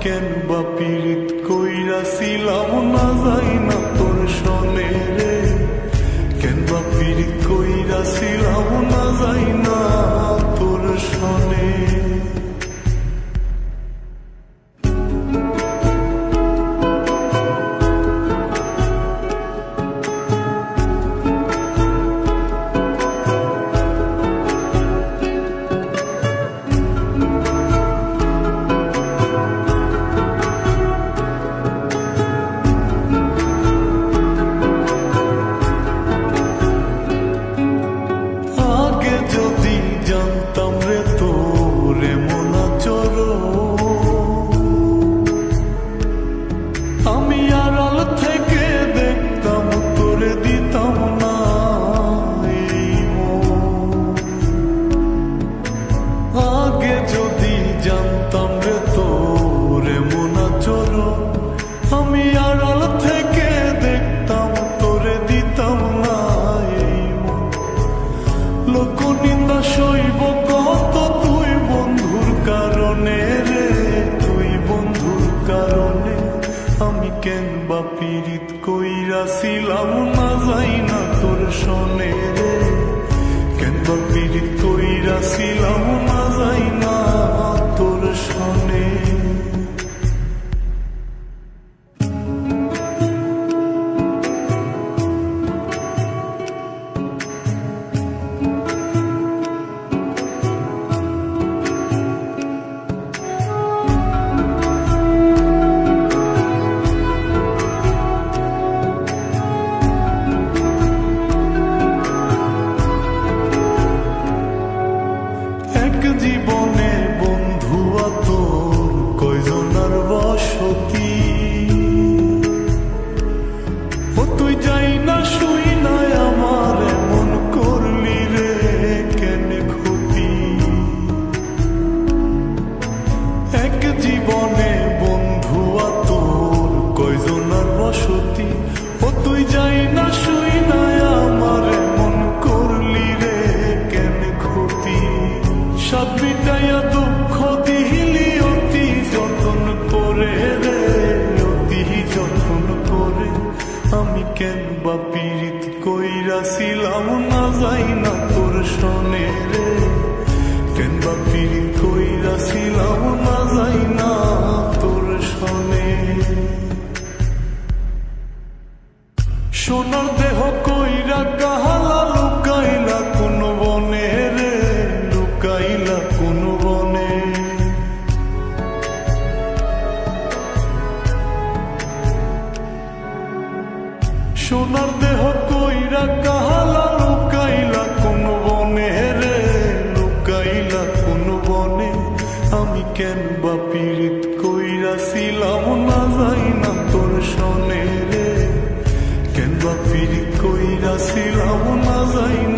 কেন বা পীড়িত কইরাছিলাম না যাই না তোর সনে রে, কেন বা পীড়িত কইরাছিলাম না যাই না তোর সনে। জানতাম রে তোর এমন আচরণ, আমি আড়াল থেকে দেখতাম তোরে দিতাম না এই মন। আগে যদি জানতাম রে তোর এমন আচরণ, আমি আড়াল থেকে দেখতাম তোরে দিতাম না এই মন। লোক নিন্দা সইব কত তুই বন্ধুর কারণে রে, তুই বন্ধুর কারণে। আমি কেন বা পীড়িত কইরাছিলাম না যাই না তোর সনে রে, কেন বা পীড়িত কইরাছিলাম না যাই না তোর সনে। জীবনে বন্ধু তোর কয়জনার বসতি, ও তুই যাই না শুই না আমার এমন করলি রে কেন ক্ষতি। এক জীবনে বন্ধু তোর কয়জনার বসতি, ও তুই যাই না শুই না আমার এমন করলি রে কেন ক্ষতি। সব মিটাইয়া দুঃখ দিলি অতি যতন করে রে, অতি যতন করে। আমি কেন বা পীড়িত কইরাছিলাম না যাই না তোর সনে রে, কেন বা পীড়িত কইরাছিলাম না যাই না তোর সনে। সোনার দেহ কইরা কাহালা লুকাইলা কোন বনে রে, লুকাইলা কোন বনে। সোনার দেহ কইরা কাহালা লুকাইলা কোন বনে রে, লুকাইলা কোন বনে। আমি কেন বা পীড়িত কইরাছিলাম না যাই না তোর সনে রে, কেন বা পীড়িত কইরাছিলাম না যাই না